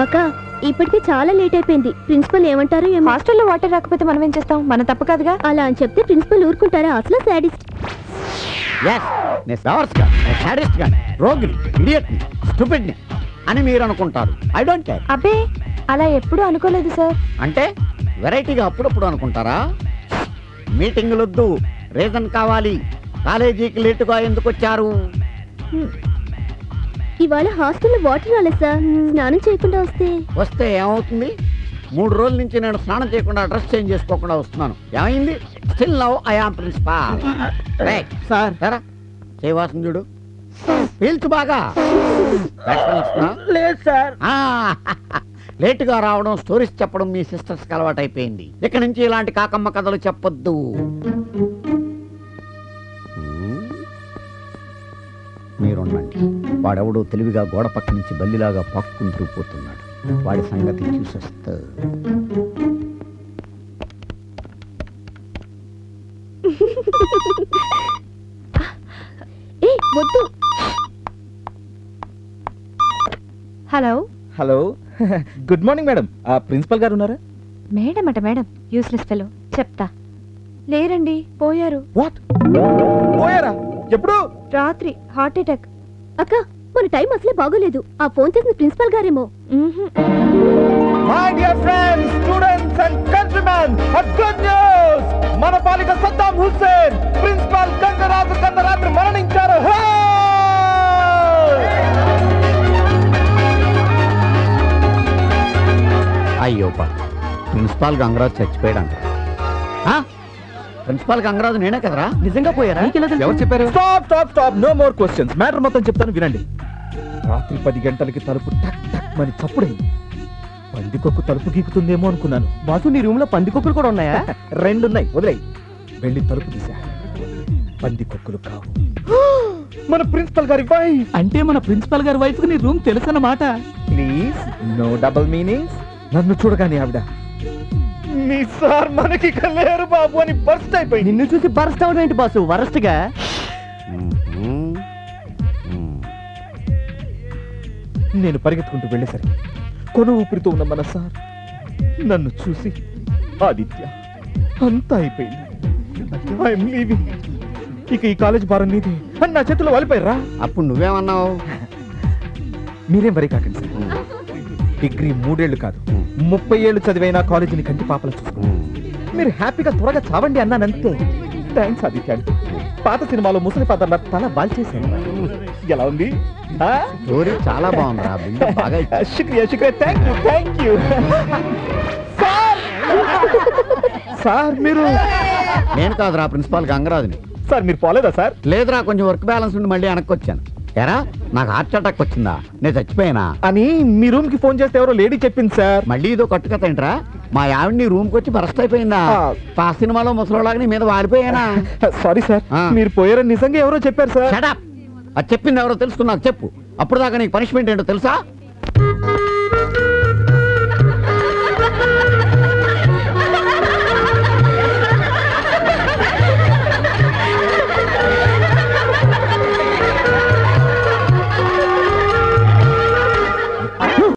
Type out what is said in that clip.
అక్క ఇప్పటికే చాలా లేట్ అయిపోయింది. ప్రిన్సిపల్ ఏమంటారు? హాస్టల్లో వాటర్ రాకపోతే మనం ఏం చేస్తాం? మన తప్పు కాదుగా. అలా అని చెప్తే ప్రిన్సిపల్ ఊరుకుంటారా? అసలు సాడిస్ట్. అని మీరు అనుకుంటారు. I don't care. అబ్బే అలా ఎప్పుడు అనుకోలేదు సార్. అంటే వెరైటీగా అప్పుడప్పుడు అనుకుంటారా? మీటింగులు వద్దు, రీజన్ కావాలి. కాలేజీకి లేటుగా ఎందుకు వచ్చారు? ఇవాళ హాస్టల్లో వాటర్ రాలేదు సార్. స్నానం చేయకుండా వస్తే ఏమవుతుంది? 3 రోజుల నుంచి నేను స్నానం చేయకుండా డ్రెస్ చేంజ్ చేసుకోకుండా వస్తున్నాను. ఏమైంది? Still now I am principal. Sir శ్రీవాసం చూడు, పీల్చు బాగా. లేదు సార్. లేటుగా రావడం, స్టోరీస్ చెప్పడం మీ సిస్టర్స్ కి అలవాటు అయిపోయింది. ఇక నుంచి ఇలాంటి కాకమ్మ కథలు చెప్పొద్దు. మీరుండండి. వాడెవడో తెలివిగా గోడ పక్క నుంచి బల్లిలాగా పాక్కుంటూ పోతున్నాడు. వాడి సంగతి చూసొస్తా. వద్దు. Hello hello, good morning madam. Principal గారు ఉన్నారా? మేడం అట మేడం, యూస్లెస్ ఫెలో. చెప్తా. లేరండి, పోయారు. వాట్? పోయారా? ఎప్పుడు? రాత్రి హార్ట్ అటాక్. అక్క మన టైం అసలే బాగోలేదు. ఆ ఫోన్ చేసిన ప్రిన్సిపల్ గారేమో. My dear friends, students and countrymen, good news! మన పాలిక సద్దాం హుస్సేన్ ప్రిన్సిపల్ గంగరాజు కన్నరాత్రి మరణించారు. అయ్యో ప్రిన్సిపాల్ గంగరాజు చచ్చిపోయాడంట. ప్రిన్సిపాల్ గంగరాజు నేనే కదరా? నిజంగా పోయారా? ఎవరు చెప్పారు? Stop stop stop, no more questions. Matter మొత్తం చెప్తాను వినండి. రాత్రి 10 గంటలకి తలుపు టక్ టక్ మని చప్పుడైంది. పందికొక్కు తలుపు గీకుతుందేమో అనుకున్నాను. బాసు, నీ రూమ్ లో పందికొక్కులు కూడా ఉన్నాయా? 2 ఉన్నాయి, వదిలేయి. వెళ్ళి తలుపు తీసా. పందికొక్కులు కావు, మన ప్రిన్సిపల్ గారి వైఫ్. అంటే మన ప్రిన్సిపల్ గారి వైఫ్ కి నీ రూమ్ తెలుసన్నమాట. Please no double meanings. నన్ను చూడగానే ఆవిడ, మీ సార్ మనకి లేరు బాబు అని బర్స్ట్ అయిపోయింది. నిన్ను చూసి బర్స్ట్ అవడం ఏంటి బాసు? వరస్ట్ గా. నేను పరిగెత్తుకుంటూ వెళ్ళేసరికి కొన ఊపిరితో ఉన్న మన సార్ నన్ను చూసి, ఆదిత్య అంతా అయిపోయింది, ఐఎమ్ లీవింగ్, ఇక ఈ కాలేజ్ భారం నీది అని నా చేతిలో వాలిపోయారా. అప్పుడు నువ్వేమన్నావు? మీరేం వరి కాకండి సార్. డిగ్రీ 3 ఏళ్ళు కాదు 30 ఏళ్ళు చదివైనా కాలేజీని కంటి పాపలు చూసుకున్నాను. మీరు హ్యాపీగా త్వరగా చావండి అన్నానంతే. థ్యాంక్స్ ఆదిత్య. పాత సినిమాలో ముసలి పాత్రల తల బాల్చేశాను. ఎలా ఉంది? చాలా బాగుంది. శుక్రియా శుక్రియా, థ్యాంక్ యూ. సార్ మీరు? నేను కాదురా, ప్రిన్సిపాల్ గంగరాజుని. సార్ మీరు పోలేదా సార్? లేదురా, కొంచెం వర్క్ బ్యాలెన్స్ ఉండి మళ్ళీ వెనక్కి వచ్చాను. ఎరా, నాకు హార్ట్ అటాక్ వచ్చిందా? నేను చచ్చిపోయానా అని మీ రూమ్ కి ఫోన్ చేస్తే ఎవరో లేడీ చెప్పింది సార్. మళ్ళీ ఇదో కట్టుకథ ఏంట్రా? మా ఆవిడ్ని రూమ్ కి వచ్చి బరస్ట్ అయిపోయిందా? ఆ సినిమాలో ముసలోలాగా నీ మీద వాలిపోయానా? సారీ సార్, మీరు పోయారని నిజంగా ఎవరో చెప్పారు సార్. Shut up. అది చెప్పింది ఎవరో తెలుసుకున్నాకు చెప్పు. అప్పుడు దాకా నీకు పనిష్మెంట్ ఏంటో తెలుసా?